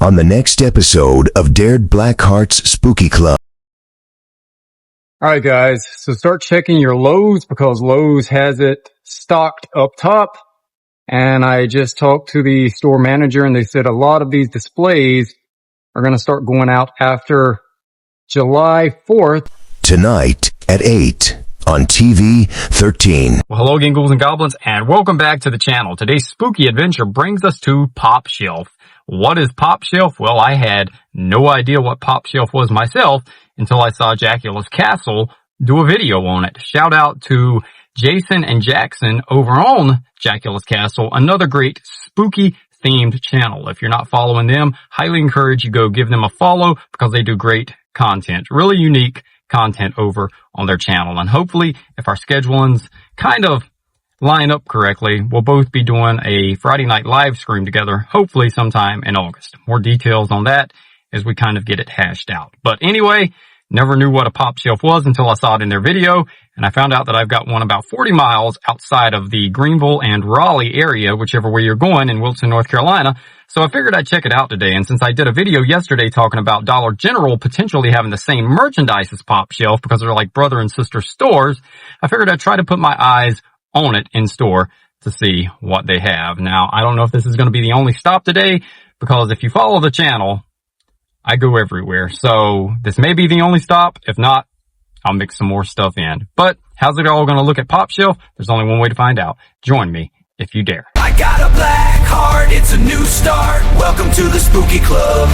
on the next episode of Dared BlackHearts Spooky Club. Alright guys, so start checking your Lowe's because Lowe's has it stocked up top. And I just talked to the store manager and they said a lot of these displays are going to start going out after July 4th. Tonight at 8 on TV 13. Well, hello again, ghouls and goblins, and welcome back to the channel. Today's spooky adventure brings us to PopShelf. What is PopShelf? Well, I had no idea what PopShelf was myself until I saw Jackula's Castle do a video on it. Shout out to Jason and Jackson over on Jackula's Castle, another great spooky themed channel. If you're not following them, highly encourage you go give them a follow because they do great content, really unique content over on their channel. And hopefully, if our schedulings kind of line up correctly, we'll both be doing a Friday night live stream together, hopefully sometime in August. More details on that as we kind of get it hashed out. But anyway, never knew what a PopShelf was until I saw it in their video, and I found out that I've got one about 40 miles outside of the Greenville and Raleigh area, whichever way you're going, in Wilson, North Carolina. So I figured I'd check it out today, and since I did a video yesterday talking about Dollar General potentially having the same merchandise as PopShelf because they're like brother and sister stores, I figured I'd try to put my eyes on it in store to see what they have. Now, I don't know if this is going to be the only stop today, because if you follow the channel, I go everywhere. So this may be the only stop. If not, I'll mix some more stuff in. But how's it all going to look at PopShelf? There's only one way to find out. Join me if you dare. I got a black heart, it's a new start. Welcome to the spooky club.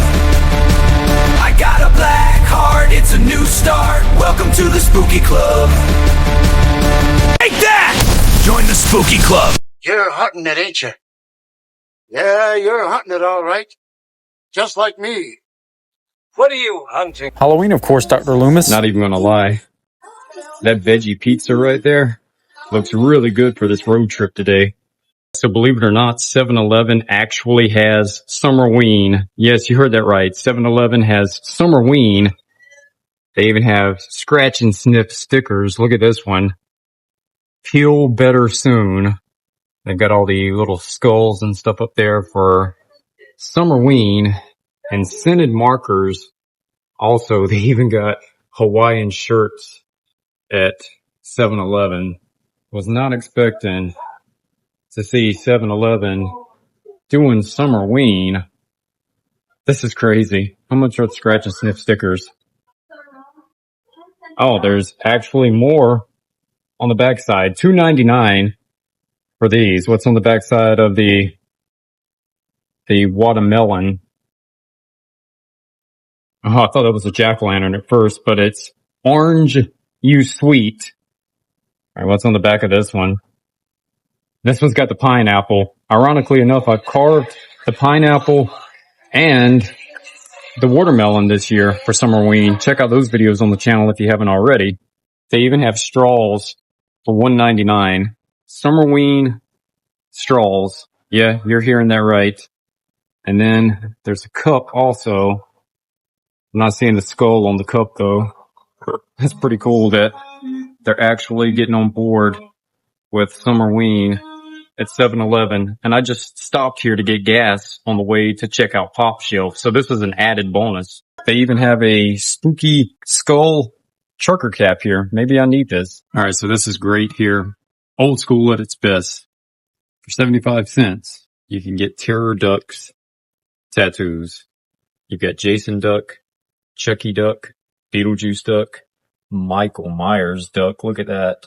I got a black heart, it's a new start. Welcome to the spooky club. Take that! Join the spooky club. You're hunting it, ain't you? Yeah, you're hunting it all right. Just like me. What are you hunting? Halloween, of course, Dr. Loomis. Not even gonna lie. That veggie pizza right there looks really good for this road trip today. So believe it or not, 7-Eleven actually has Summerween. Yes, you heard that right. 7-Eleven has Summerween. They even have scratch and sniff stickers. Look at this one. Feel better soon. They've got all the little skulls and stuff up there for Summerween. And scented markers. Also, they even got Hawaiian shirts at 7-Eleven. Was not expecting to see 7-Eleven doing Summerween. This is crazy. How much are the scratch and sniff stickers? Oh, there's actually more on the backside. $2.99 for these. What's on the backside of the watermelon? Oh, I thought it was a jack-o'-lantern at first, but it's Orange You Sweet. All right, what's on the back of this one? This one's got the pineapple. Ironically enough, I've carved the pineapple and the watermelon this year for Summerween. Check out those videos on the channel if you haven't already. They even have straws for $1.99. Summerween straws. Yeah, you're hearing that right. And then there's a cup also. I'm not seeing the skull on the cup though. That's pretty cool that they're actually getting on board with Summerween at 7-Eleven. And I just stopped here to get gas on the way to check out PopShelf. So this was an added bonus. They even have a spooky skull trucker cap here. Maybe I need this. All right, so this is great here. Old school at its best. For 75 cents, you can get Terror Ducks tattoos. You've got Jason Duck, Chucky Duck, Beetlejuice Duck, Michael Myers Duck, look at that,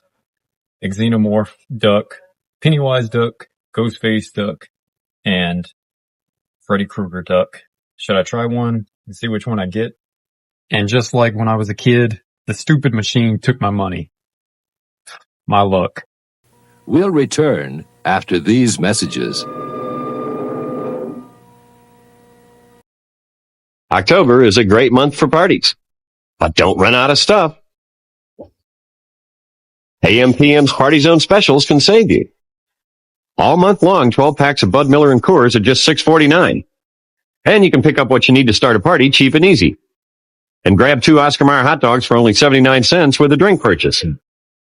Xenomorph Duck, Pennywise Duck, Ghostface Duck, and Freddy Krueger Duck. Should I try one and see which one I get? And just like when I was a kid, the stupid machine took my money. My luck. We'll return after these messages. October is a great month for parties, but don't run out of stuff. AM/PM's Party Zone specials can save you. All month long, 12 packs of Bud Miller and Coors are just $6.49. And you can pick up what you need to start a party cheap and easy. And grab 2 Oscar Mayer hot dogs for only 79 cents with a drink purchase.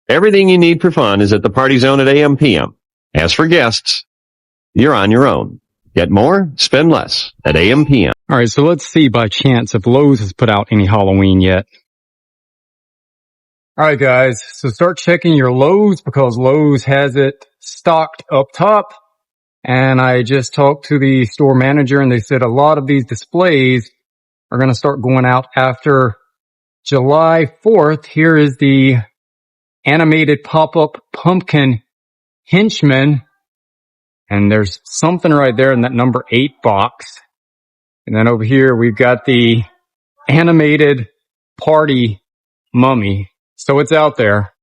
Everything you need for fun is at the Party Zone at AM/PM. As for guests, you're on your own. Get more, spend less at AMPM. All right, so let's see by chance if Lowe's has put out any Halloween yet. All right, guys, so start checking your Lowe's because Lowe's has it stocked up top. And I just talked to the store manager and they said a lot of these displays are going to start going out after July 4th. Here is the animated pop-up pumpkin henchman. And there's something right there in that number 8 box. And then over here, we've got the animated party mummy. So it's out there.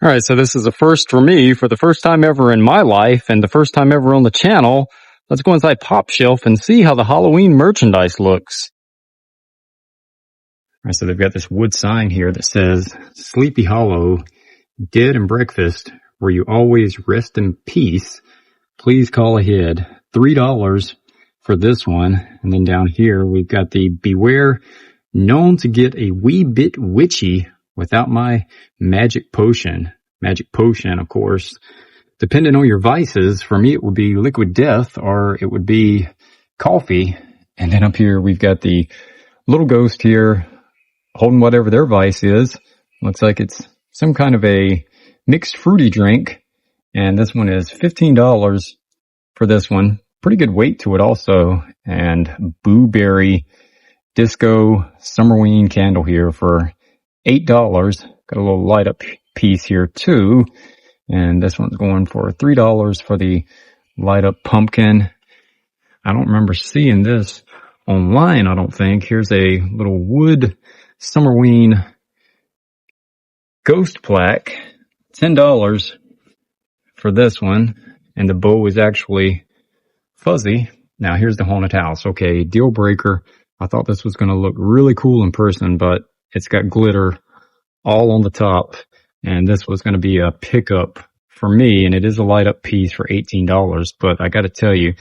All right, so this is a first for me for the first time ever in my life and the first time ever on the channel. Let's go inside PopShelf and see how the Halloween merchandise looks. All right, so they've got this wood sign here that says, Sleepy Hollow, Dead and Breakfast, where you always rest in peace. Please call ahead. $3 for this one. And then down here, we've got the Beware, known to get a wee bit witchy without my magic potion. Magic potion, of course, depending on your vices, for me it would be liquid death or it would be coffee. And then up here we've got the little ghost here holding whatever their vice is. Looks like it's some kind of a mixed fruity drink. And this one is $15 for this one. Pretty good weight to it also. And Blueberry Disco Summerween candle here for $8. Got a little light up piece here too. And this one's going for $3 for the light up pumpkin. I don't remember seeing this online, I don't think. Here's a little wood Summerween ghost plaque. $10 for this one. And the bow is actually fuzzy. Now here's the haunted house. Okay, deal breaker. I thought this was going to look really cool in person, but it's got glitter all on the top. And this was going to be a pickup for me. And it is a light up piece for $18. But I got to tell you,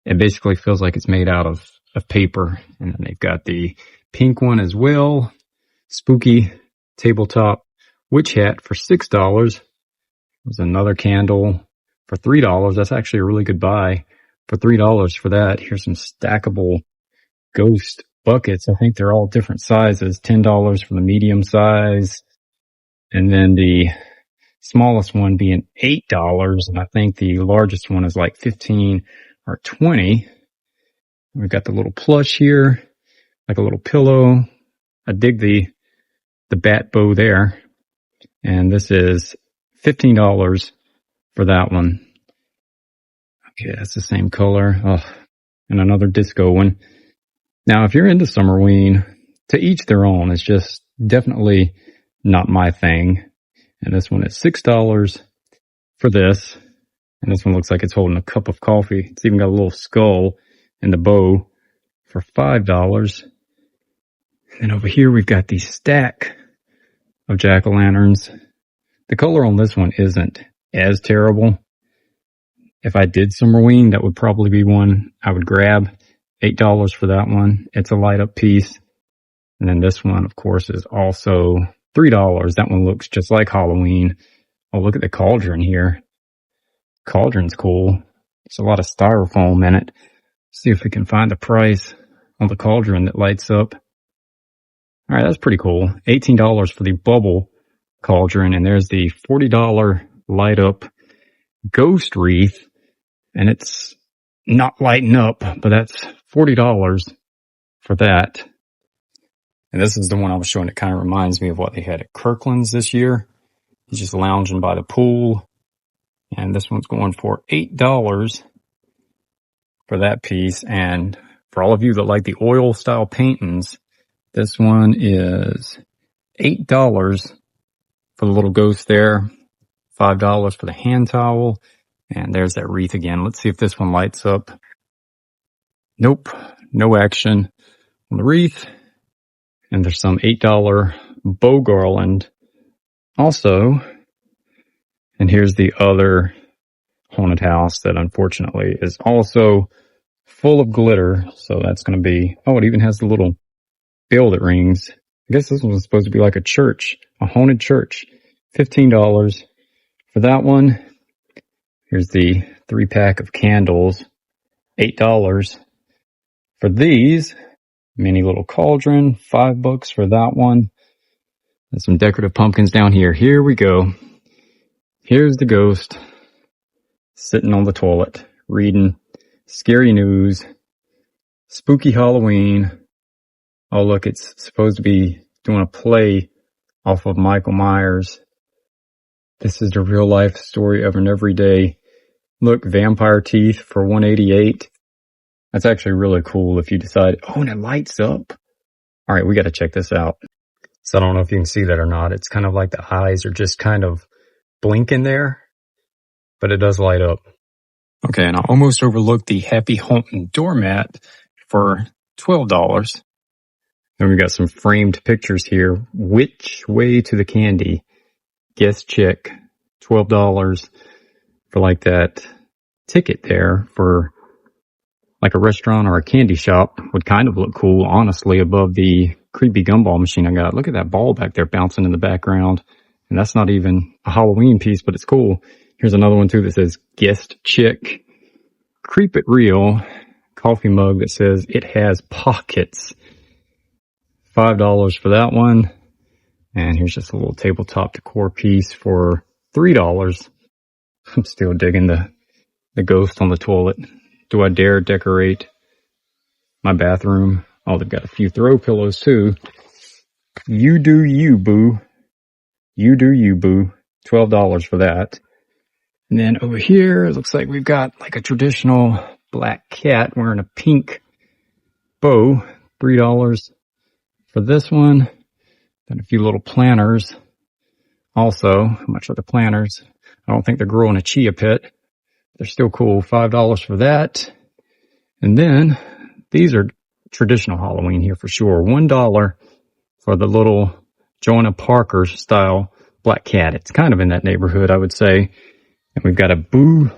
it basically feels like it's made out of paper. And then they've got the pink one as well. Spooky tabletop witch hat for $6. There's another candle for $3. That's actually a really good buy for $3 for that. Here's some stackable ghost buckets. I think they're all different sizes. $10 for the medium size. And then the smallest one being $8. And I think the largest one is like 15 or 20. We've got the little plush here, like a little pillow. I dig the bat bow there. And this is $15 for that one. Okay, that's the same color. Oh, and another disco one. Now, if you're into Summerween, to each their own. It's just definitely not my thing. And this one is $6 for this. And this one looks like it's holding a cup of coffee. It's even got a little skull in the bow for $5. And over here we've got the stack of jack-o'-lanterns. The color on this one isn't as terrible. If I did Summerween, that would probably be one I would grab. $8 for that one. It's a light up piece. And then this one, of course, is also $3. That one looks just like Halloween. Oh, look at the cauldron here. Cauldron's cool. There's a lot of styrofoam in it. See if we can find the price on the cauldron that lights up. All right, that's pretty cool. $18 for the bubble cauldron. And there's the $40 light up ghost wreath. And it's not lighting up, but that's $40 for that. And this is the one I was showing. It kind of reminds me of what they had at Kirkland's this year. He's just lounging by the pool. And this one's going for $8 for that piece. And for all of you that like the oil style paintings, this one is $8 for the little ghost there. $5 for the hand towel. And there's that wreath again. Let's see if this one lights up. Nope, no action on the wreath. And there's some $8 bow garland also. And here's the other haunted house that unfortunately is also full of glitter. So that's going to be, oh, it even has the little bell that rings. I guess this was supposed to be like a church, a haunted church. $15 for that one. Here's the 3-pack of candles. $8 for these. Mini little cauldron, $5 for that one. And some decorative pumpkins down here. Here we go. Here's the ghost sitting on the toilet, reading scary news, spooky Halloween. Oh, look, it's supposed to be doing a play off of Michael Myers. This is the real life story of an everyday. Look, vampire teeth for $188. That's actually really cool if you decide, oh, and it lights up. All right, we got to check this out. So I don't know if you can see that or not. It's kind of like the eyes are just kind of blinking there, but it does light up. Okay, and I almost overlooked the Happy Haunting doormat for $12. Then we got some framed pictures here. Which way to the candy? Guest check, $12 for like that ticket there for like a restaurant or a candy shop. Would kind of look cool, honestly, above the creepy gumball machine I got. Look at that ball back there bouncing in the background. And that's not even a Halloween piece, but it's cool. Here's another one too that says guest check. Creep it real. Coffee mug that says it has pockets. $5 for that one. And here's just a little tabletop decor piece for $3. I'm still digging the ghost on the toilet. Do I dare decorate my bathroom? Oh, they've got a few throw pillows too. You do you, boo. You do you, boo. $12 for that. And then over here, it looks like we've got like a traditional black cat wearing a pink bow. $3 for this one. Then a few little planters. Also, how much are the planters? I don't think they're growing a chia pet. They're still cool. $5 for that. And then these are traditional Halloween here for sure. $1 for the little Joanna Parker style black cat. It's kind of in that neighborhood, I would say. And we've got a Boo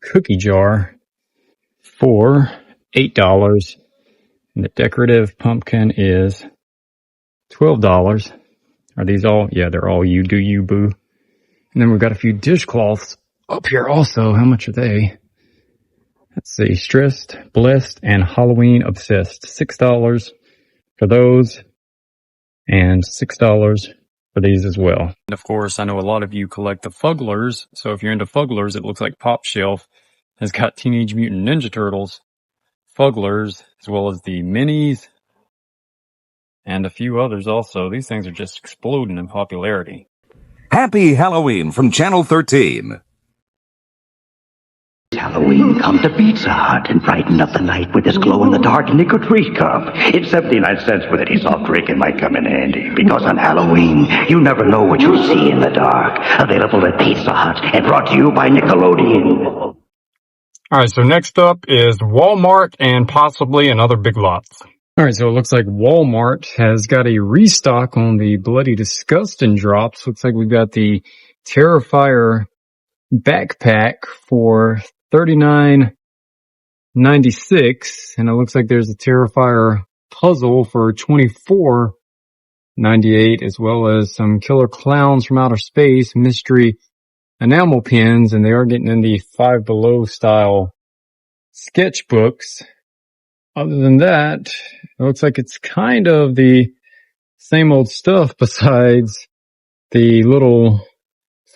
cookie jar for $8. And the decorative pumpkin is $12. Are these all? Yeah, they're all you do you, Boo. And then we've got a few dishcloths up here also. How much are they? Let's see. Stressed, Blessed, and Halloween Obsessed. $6 for those. And $6 for these as well. And of course, I know a lot of you collect the Fugglers. So if you're into Fugglers, it looks like PopShelf has got Teenage Mutant Ninja Turtles Fugglers, as well as the Minis, and a few others also. These things are just exploding in popularity. Happy Halloween from Channel 13. Halloween, come to Pizza Hut and brighten up the night with this glow-in-the-dark nicotine cup. It's 79 cents with any soft drink. It might come in handy, because on Halloween, you never know what you'll see in the dark. Available at Pizza Hut and brought to you by Nickelodeon. All right, so next up is Walmart and possibly another Big Lots. All right, so it looks like Walmart has got a restock on the Bloody Disgusting drops. Looks like we've got the Terrifier backpack for $39.96, and it looks like there's a Terrifier puzzle for $24.98, as well as some Killer Clowns from Outer Space mystery enamel pins, and they are getting in the Five Below style sketchbooks. Other than that, it looks like it's kind of the same old stuff besides the little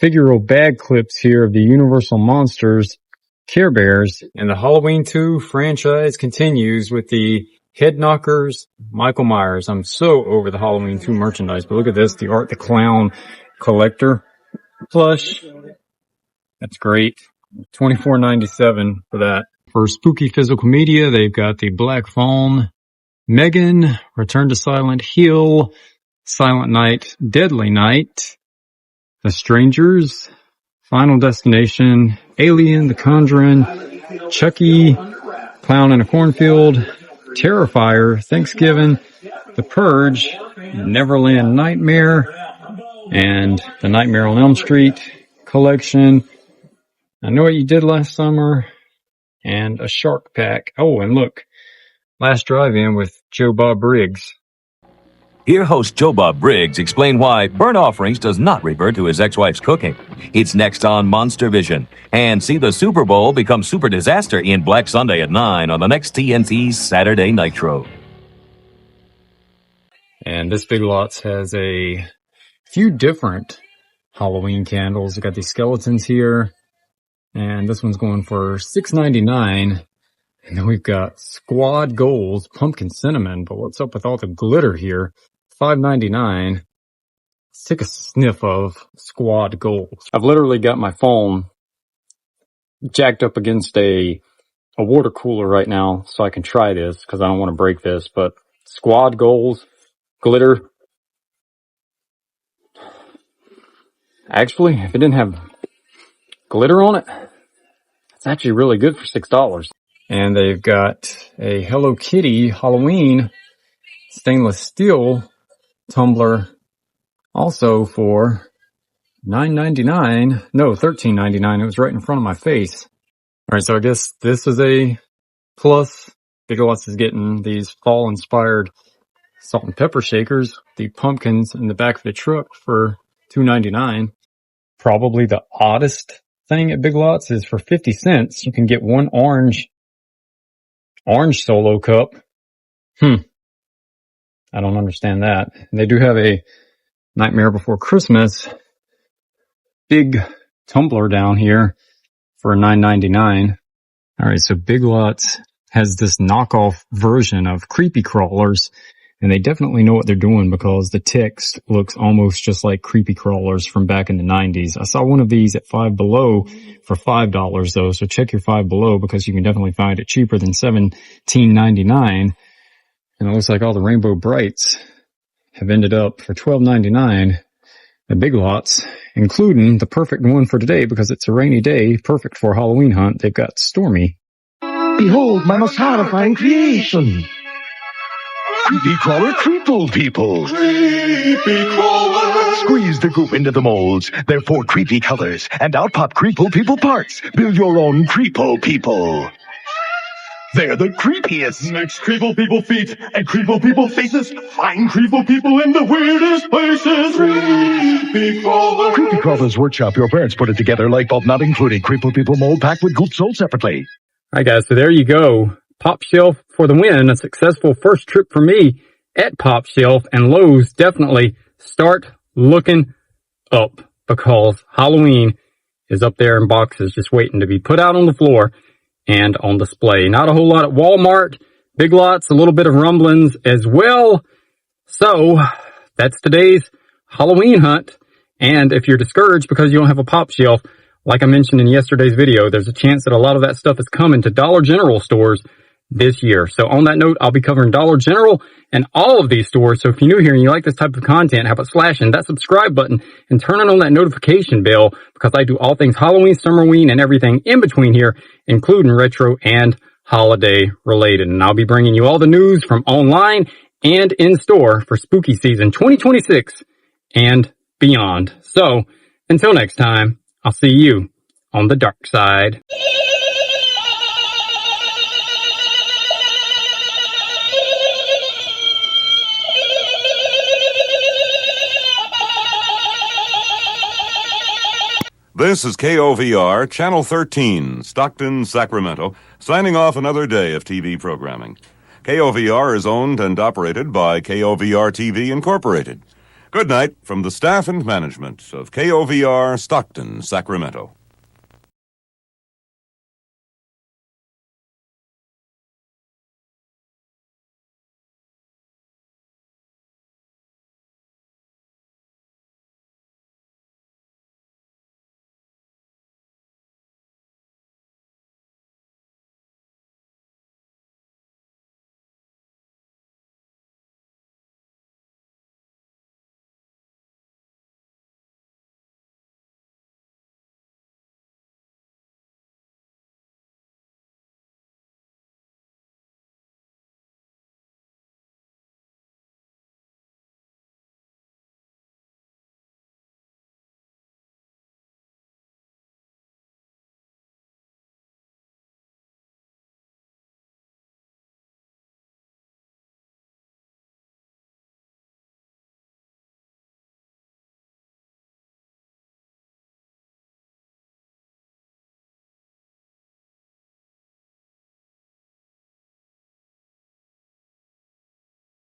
figural bag clips here of the Universal Monsters Care Bears. And the Halloween 2 franchise continues with the Head Knockers Michael Myers. I'm so over the Halloween 2 merchandise, but look at this, the Art the Clown collector plush. That's great. $24.97 for that. For spooky physical media, they've got the Black Phone, Megan, Return to Silent Hill, Silent Night, Deadly Night, The Strangers, Final Destination, Alien, The Conjuring, Chucky, Clown in a Cornfield, Terrifier, Thanksgiving, The Purge, Neverland Nightmare, and the Nightmare on Elm Street collection. I Know What You Did Last Summer, and a Shark Pack. Oh, and look, Last Drive-In with Joe Bob Briggs. Hear host Joe Bob Briggs explain why burnt offerings does not refer to his ex-wife's cooking. It's next on Monster Vision. And see the Super Bowl become super disaster in Black Sunday at 9 on the next TNT Saturday Nitro. And this Big Lots has a few different Halloween candles. We got these skeletons here, and this one's going for $6.99. And then we've got Squad Goals, pumpkin cinnamon. But what's up with all the glitter here? $5.99. Let's take a sniff of Squad Goals. I've literally got my phone jacked up against a water cooler right now so I can try this because I don't want to break this. But Squad Goals, glitter. Actually, if it didn't have glitter on it, it's actually really good for $6. And they've got a Hello Kitty Halloween stainless steel tumbler also for $9.99. No, $13.99. It was right in front of my face. All right, so I guess this is a plus. Big Lots is getting these fall inspired salt and pepper shakers, the pumpkins in the back of the truck for $2.99. Probably the oddest thing at Big Lots is for 50 cents, you can get one orange solo cup. I don't understand that. And they do have a Nightmare Before Christmas big tumbler down here for $9.99. All right, so Big Lots has this knockoff version of creepy crawlers, and they definitely know what they're doing because the text looks almost just like creepy crawlers from back in the 90s. I saw one of these at Five Below for $5 though, so check your Five Below because you can definitely find it cheaper than $17.99. And it looks like all the Rainbow Brights have ended up for $12.99 at Big Lots, including the perfect one for today because it's a rainy day, perfect for a Halloween hunt. They've got Stormy. Behold my most horrifying creation. Creepy crawler creeple people. Creepy crawler. Squeeze the goop into the molds. They're 4 creepy colors. And out pop creeple people parts. Build your own creeple people. They're the creepiest. Next creeple people feet and creeple people faces. Find creeple people in the weirdest places. Creepy crawler. Creepy Crawlers Workshop. Your parents put it together. Light bulb not included. Creeple people mold packed with goop sold separately. All right, guys, so there you go. PopShelf for the win. A successful first trip for me at PopShelf, and Lowe's. Definitely start looking up because Halloween is up there in boxes just waiting to be put out on the floor and on display. Not a whole lot at Walmart. Big Lots, a little bit of rumblings as well. So that's today's Halloween hunt. And if you're discouraged because you don't have a PopShelf, like I mentioned in yesterday's video, there's a chance that a lot of that stuff is coming to Dollar General stores this year. So on that note, I'll be covering Dollar General and all of these stores. So if you're new here and you like this type of content, how about slashing that subscribe button and turning on that notification bell because I do all things Halloween, Summerween, and everything in between here, including retro and holiday related. And I'll be bringing you all the news from online and in store for spooky season 2026 and beyond. So until next time, I'll see you on the dark side. This is KOVR, Channel 13, Stockton, Sacramento, signing off another day of TV programming. KOVR is owned and operated by KOVR TV Incorporated. Good night from the staff and management of KOVR, Stockton, Sacramento.